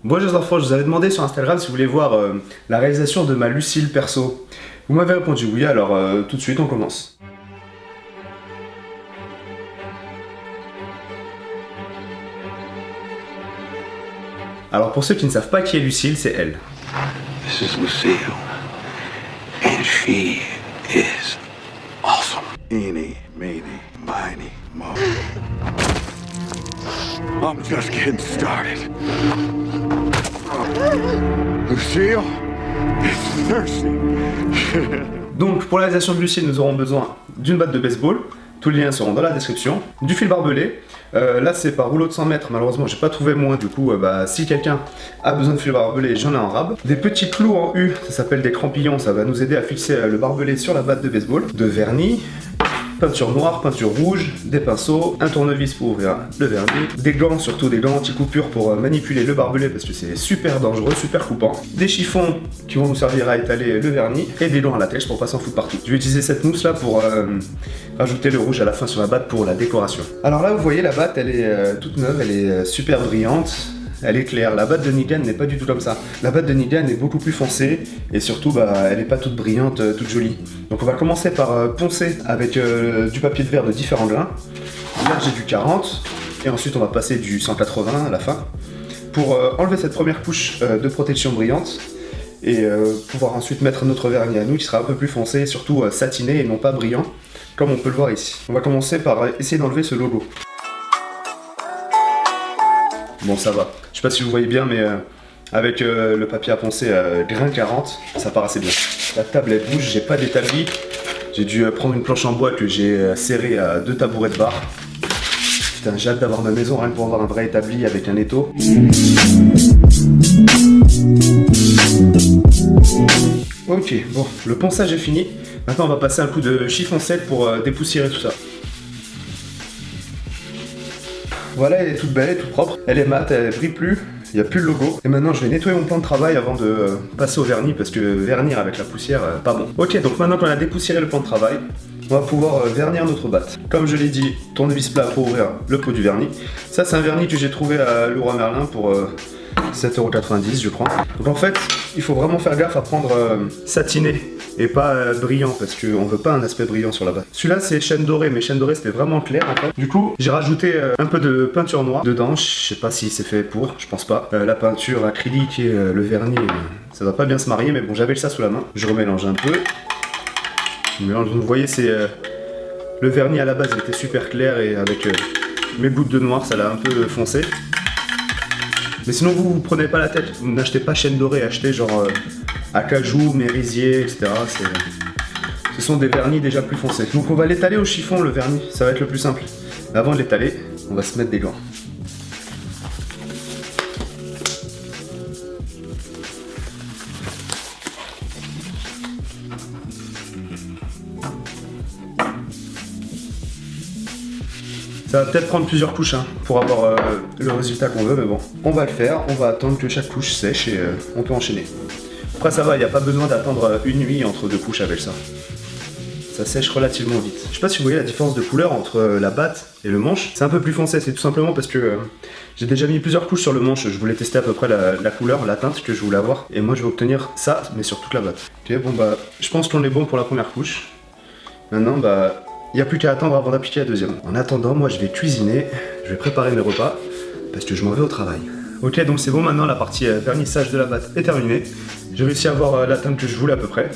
Bon les enfants, je vous avais demandé sur Instagram si vous voulez voir la réalisation de ma Lucille perso. Vous m'avez répondu oui, alors tout de suite on commence. Alors pour ceux qui ne savent pas qui est Lucille, c'est elle. This is Lucille, and she is awesome. Eeny, meeny, miny, moe. I'm just getting started. Lucille is thirsty. Donc pour la réalisation de Lucille, nous aurons besoin d'une batte de baseball. Tous les liens seront dans la description. Du fil barbelé. Là c'est par rouleau de 100 mètres, malheureusement j'ai pas trouvé moins, du coup si quelqu'un a besoin de fil barbelé, j'en ai en rab. Des petits clous en U, ça s'appelle des crampillons, ça va nous aider à fixer le barbelé sur la batte de baseball. De vernis, peinture noire, peinture rouge, des pinceaux, un tournevis pour ouvrir le vernis, des gants, surtout des gants anti-coupure pour manipuler le barbelé parce que c'est super dangereux, super coupant, des chiffons qui vont nous servir à étaler le vernis et des gants à latex pour pas s'en foutre partout. Je vais utiliser cette mousse là pour rajouter le rouge à la fin sur la batte pour la décoration. Alors là vous voyez la batte elle est toute neuve, elle est super brillante. Elle est claire, la batte de Nigan n'est pas du tout comme ça. La batte de Nigan est beaucoup plus foncée et surtout elle n'est pas toute brillante, toute jolie. Donc on va commencer par poncer avec du papier de verre de différents grains. Là j'ai du 40 et ensuite on va passer du 180 à la fin pour enlever cette première couche de protection brillante et pouvoir ensuite mettre notre vernis à nous qui sera un peu plus foncé et surtout satiné et non pas brillant comme on peut le voir ici. On va commencer par essayer d'enlever ce logo. Bon ça va, je sais pas si vous voyez bien mais avec le papier à poncer grain 40, ça part assez bien. La table elle bouge, j'ai pas d'établi, j'ai dû prendre une planche en bois que j'ai serrée à 2 tabourets de bar. Putain j'ai hâte d'avoir ma maison rien que pour avoir un vrai établi avec un étau. Ok, bon, le ponçage est fini, maintenant on va passer un coup de chiffon sec pour dépoussiérer tout ça. Voilà, elle est toute belle, elle est toute propre, elle est mate, elle brille plus, il n'y a plus le logo. Et maintenant je vais nettoyer mon plan de travail avant de passer au vernis parce que vernir avec la poussière, pas bon. Ok, donc maintenant qu'on a dépoussiéré le plan de travail, on va pouvoir vernir notre batte. Comme je l'ai dit, tournevis plat pour ouvrir le pot du vernis. Ça c'est un vernis que j'ai trouvé à Leroy Merlin pour 7,90€ je crois. Donc en fait, il faut vraiment faire gaffe à prendre satiné et pas brillant parce qu'on veut pas un aspect brillant sur la batte. Celui-là c'est chêne doré, mais chêne doré c'était vraiment clair en fait. Du coup j'ai rajouté un peu de peinture noire dedans, je sais pas si c'est fait pour, je pense pas. La peinture acrylique et le vernis, ça va pas bien se marier mais bon j'avais ça sous la main. Je remélange un peu. Vous voyez c'est le vernis à la base il était super clair et avec mes gouttes de noir ça l'a un peu foncé. Mais sinon vous prenez pas la tête, vous n'achetez pas chêne doré, achetez genre acajou, merisier, etc. Ce sont des vernis déjà plus foncés. Donc on va l'étaler au chiffon le vernis, ça va être le plus simple. Mais avant de l'étaler, on va se mettre des gants. Ça va peut-être prendre plusieurs couches pour avoir le résultat qu'on veut, mais bon, on va le faire, on va attendre que chaque couche sèche et on peut enchaîner. Après ça va, il n'y a pas besoin d'attendre une nuit entre 2 couches avec ça. Ça sèche relativement vite. Je sais pas si vous voyez la différence de couleur entre la batte et le manche. C'est un peu plus foncé, c'est tout simplement parce que j'ai déjà mis plusieurs couches sur le manche. Je voulais tester à peu près la couleur, la teinte que je voulais avoir. Et moi je vais obtenir ça, mais sur toute la batte. Ok, bon je pense qu'on est bon pour la première couche. Maintenant il n'y a plus qu'à attendre avant d'appliquer la deuxième. En attendant, moi je vais cuisiner, je vais préparer mes repas, parce que je m'en vais au travail. Ok, donc c'est bon, maintenant la partie vernissage de la batte est terminée. J'ai réussi à avoir la teinte que je voulais à peu près.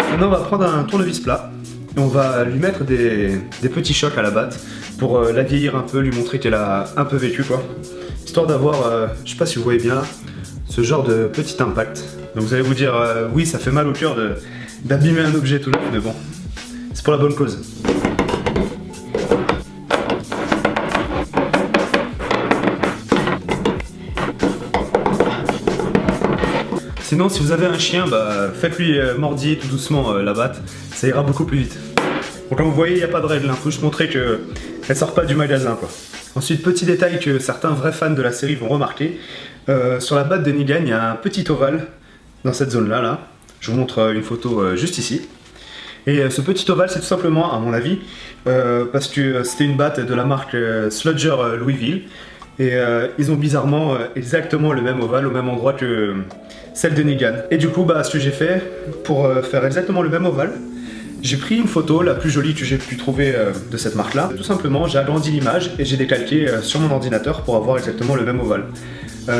Maintenant on va prendre un tournevis plat, et on va lui mettre des petits chocs à la batte, pour la vieillir un peu, lui montrer qu'elle a un peu vécu quoi. Histoire d'avoir, je sais pas si vous voyez bien, ce genre de petit impact. Donc vous allez vous dire, oui ça fait mal au cœur d'abîmer un objet tout neuf, mais bon. C'est pour la bonne cause. Sinon, si vous avez un chien, faites-lui mordiller tout doucement la batte, ça ira beaucoup plus vite. Donc comme vous voyez, il n'y a pas de règle, faut juste montrer qu'elle sort pas du magasin quoi. Ensuite, petit détail que certains vrais fans de la série vont remarquer, sur la batte de Negan, il y a un petit ovale dans cette zone-là. Là. Je vous montre une photo juste ici. Et ce petit ovale, c'est tout simplement, à mon avis, parce que c'était une batte de la marque Sludger Louisville. Et ils ont bizarrement exactement le même ovale au même endroit que celle de Negan. Et du coup, bah, ce que j'ai fait pour faire exactement le même ovale, j'ai pris une photo la plus jolie que j'ai pu trouver de cette marque-là. Tout simplement, j'ai agrandi l'image et j'ai décalqué sur mon ordinateur pour avoir exactement le même ovale.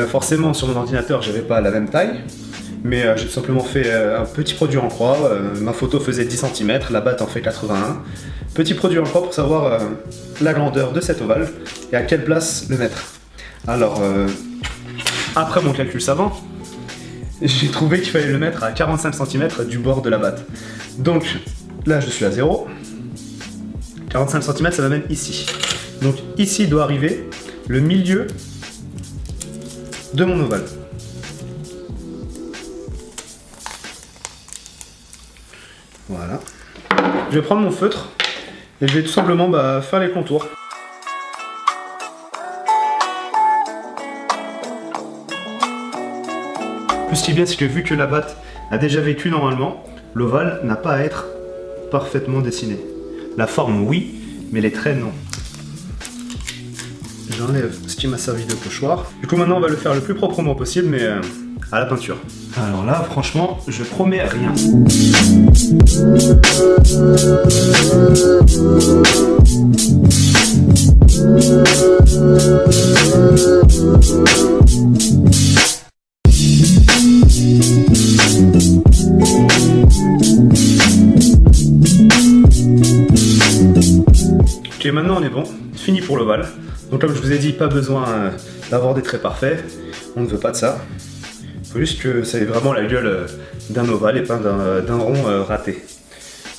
Forcément, sur mon ordinateur, j'avais pas la même taille, mais j'ai tout simplement fait un petit produit en croix. Ma photo faisait 10 cm, la batte en fait 81. Petit produit en croix pour savoir la grandeur de cet ovale et à quelle place le mettre. Alors, après mon calcul savant, j'ai trouvé qu'il fallait le mettre à 45 cm du bord de la batte. Donc là, je suis à 0. 45 cm, ça m'amène ici. Donc ici doit arriver le milieu de mon ovale. Voilà. Je vais prendre mon feutre et je vais tout simplement faire les contours. Ce qui est bien, c'est que vu que la batte a déjà vécu normalement, l'ovale n'a pas à être parfaitement dessiné. La forme, oui, mais les traits, non. J'enlève ce qui m'a servi de pochoir. Du coup, maintenant, on va le faire le plus proprement possible, mais à la peinture. Alors là, franchement, je promets rien. Ok, maintenant on est bon, fini pour l'ovale. Donc comme je vous ai dit, pas besoin d'avoir des traits parfaits, on ne veut pas de ça. Il faut juste que ça ait vraiment la gueule d'un ovale et pas d'un rond raté.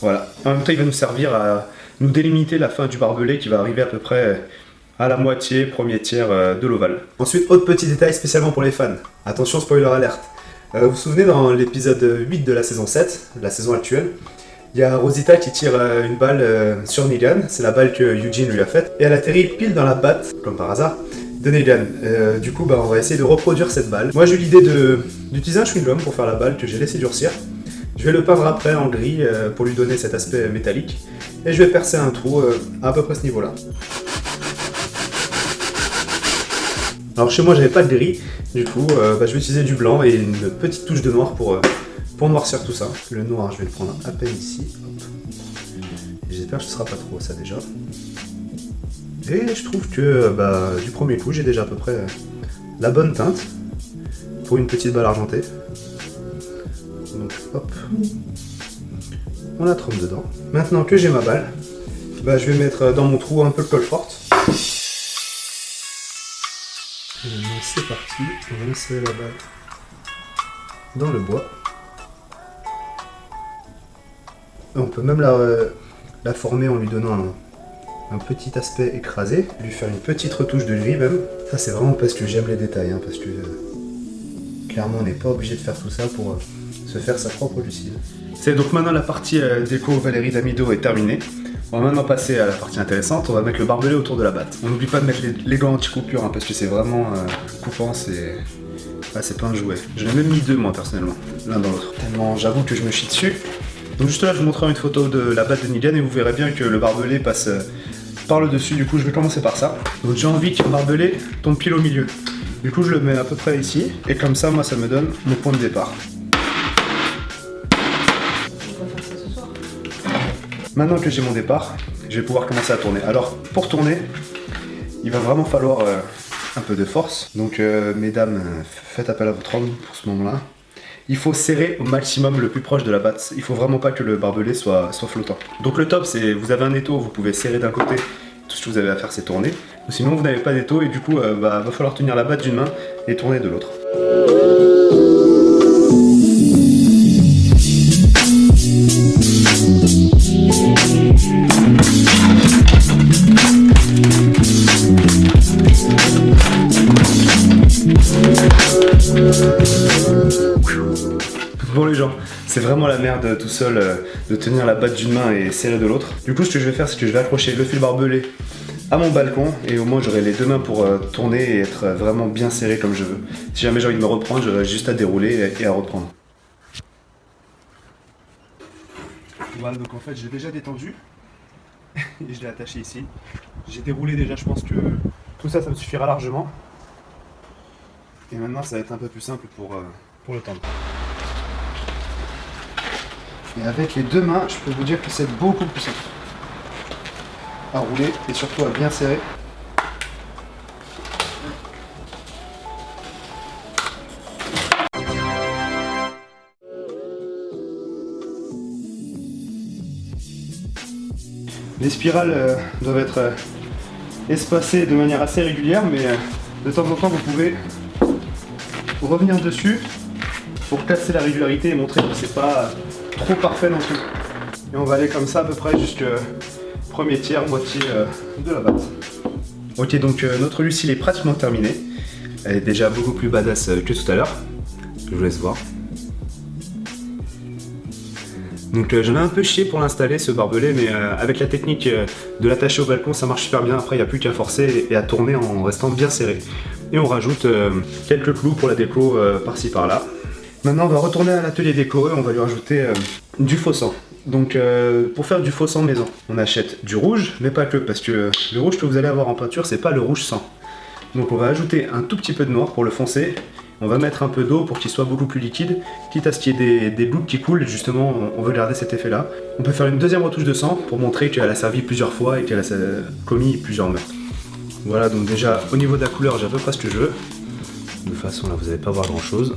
Voilà, en même temps il va nous servir à nous délimiter la fin du barbelé qui va arriver à peu près à la moitié, premier tiers de l'ovale. Ensuite, autre petit détail spécialement pour les fans. Attention, spoiler alerte. Vous vous souvenez dans l'épisode 8 de la saison 7, la saison actuelle, il y a Rosita qui tire une balle sur Negan, c'est la balle que Eugene lui a faite, et elle atterrit pile dans la batte, comme par hasard, de Negan. Du coup, on va essayer de reproduire cette balle. Moi j'ai eu l'idée d'utiliser un chewing-gum pour faire la balle que j'ai laissé durcir. Je vais le peindre après en gris pour lui donner cet aspect métallique, et je vais percer un trou à peu près ce niveau-là. Alors chez moi j'avais pas de gris, du coup je vais utiliser du blanc et une petite touche de noir pour noircir tout ça. Le noir je vais le prendre à peine ici, hop. J'espère que ce sera pas trop ça déjà. Et je trouve que du premier coup j'ai déjà à peu près la bonne teinte pour une petite balle argentée. Donc hop, on la trempe dedans. Maintenant que j'ai ma balle, je vais mettre dans mon trou un peu de colle forte. C'est parti, on va insérer la balle dans le bois. On peut même la former en lui donnant un petit aspect écrasé, lui faire une petite retouche de gris même. Ça c'est vraiment parce que j'aime les détails, hein, parce que clairement on n'est pas obligé de faire tout ça pour se faire sa propre lucide. C'est donc maintenant la partie déco Valérie Damido est terminée. On va maintenant passer à la partie intéressante, on va mettre le barbelé autour de la batte. On n'oublie pas de mettre les gants anti-coupure hein, parce que c'est vraiment coupant, c'est pas un jouet. J'en ai même mis deux moi personnellement, l'un dans l'autre. Tellement j'avoue que je me chie dessus. Donc juste là je vous montrerai une photo de la batte de Negan et vous verrez bien que le barbelé passe par le dessus, du coup je vais commencer par ça. Donc j'ai envie que le barbelé tombe pile au milieu. Du coup je le mets à peu près ici et comme ça moi ça me donne mon point de départ. Maintenant que j'ai mon départ, je vais pouvoir commencer à tourner. Alors pour tourner, il va vraiment falloir un peu de force. Donc mesdames, faites appel à votre homme pour ce moment-là. Il faut serrer au maximum le plus proche de la batte. Il faut vraiment pas que le barbelé soit flottant. Donc le top c'est, vous avez un étau, vous pouvez serrer d'un côté, tout ce que vous avez à faire c'est tourner. Sinon vous n'avez pas d'étau et du coup va falloir tenir la batte d'une main et tourner de l'autre. Bon les gens, c'est vraiment la merde tout seul de tenir la batte d'une main et serrer de l'autre. Du coup ce que je vais faire c'est que je vais accrocher le fil barbelé à mon balcon et au moins j'aurai les deux mains pour tourner et être vraiment bien serré comme je veux. Si jamais j'ai envie de me reprendre, j'aurai juste à dérouler et à reprendre. Voilà, donc en fait j'ai déjà détendu et je l'ai attaché ici. J'ai déroulé déjà, je pense que Tout ça, ça me suffira largement. Et maintenant, ça va être un peu plus simple pour le tendre. Et avec les deux mains, je peux vous dire que c'est beaucoup plus simple à rouler et surtout à bien serrer. Les spirales doivent être espacées de manière assez régulière, mais de temps en temps vous pouvez revenir dessus pour casser la régularité et montrer que c'est pas trop parfait non plus. Et on va aller comme ça à peu près jusqu'au premier tiers, moitié de la base. Ok, donc notre Lucille est pratiquement terminée. Elle est déjà beaucoup plus badass que tout à l'heure. Je vous laisse voir. Donc j'en ai un peu chié pour l'installer ce barbelé, mais avec la technique de l'attacher au balcon, ça marche super bien. Après, il n'y a plus qu'à forcer et à tourner en restant bien serré. Et on rajoute quelques clous pour la déco par-ci par-là. Maintenant, on va retourner à l'atelier déco et on va lui rajouter du faux sang. Donc pour faire du faux sang maison, on achète du rouge, mais pas que, parce que le rouge que vous allez avoir en peinture, c'est pas le rouge sang. Donc on va ajouter un tout petit peu de noir pour le foncer. On va mettre un peu d'eau pour qu'il soit beaucoup plus liquide, quitte à ce qu'il y ait des gouttes qui coulent, justement on veut garder cet effet là. On peut faire une deuxième retouche de sang pour montrer qu'elle a servi plusieurs fois et qu'elle a commis plusieurs meurtres. Voilà, donc déjà au niveau de la couleur j'ai à peu près ce que je veux. De toute façon là vous n'allez pas voir grand chose.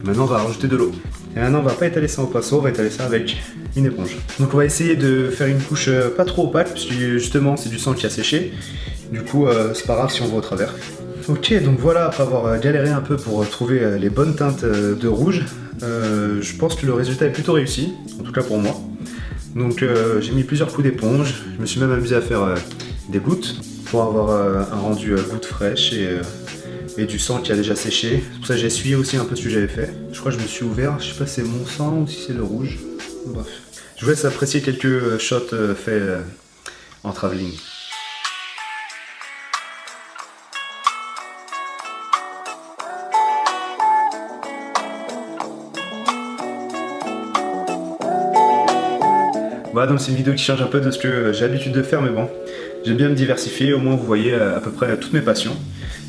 Maintenant on va rajouter de l'eau. Et maintenant on va pas étaler ça au pinceau, on va étaler ça avec une éponge. Donc on va essayer de faire une couche pas trop opaque, parce que justement c'est du sang qui a séché. Du coup c'est pas grave si on voit au travers. Ok, donc voilà, après avoir galéré un peu pour trouver les bonnes teintes de rouge, je pense que le résultat est plutôt réussi, en tout cas pour moi. Donc j'ai mis plusieurs coups d'éponge, je me suis même amusé à faire des gouttes pour avoir un rendu goutte fraîche et du sang qui a déjà séché. C'est pour ça que j'ai essuyé aussi un peu ce que j'avais fait. Je crois que je me suis ouvert, je sais pas si c'est mon sang ou si c'est le rouge. Bref, je vous laisse apprécier quelques shots faits en travelling. Voilà, donc c'est une vidéo qui change un peu de ce que j'ai l'habitude de faire, mais bon, j'aime bien me diversifier, au moins vous voyez à peu près toutes mes passions.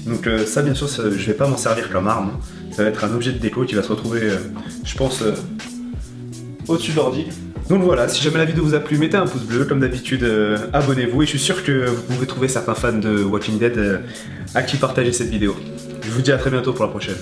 Donc ça bien sûr, je vais pas m'en servir comme arme, ça va être un objet de déco qui va se retrouver, je pense, au-dessus de l'ordi. Donc voilà, si jamais la vidéo vous a plu, mettez un pouce bleu, comme d'habitude, abonnez-vous, et je suis sûr que vous pouvez trouver certains fans de Walking Dead à qui partager cette vidéo. Je vous dis à très bientôt pour la prochaine.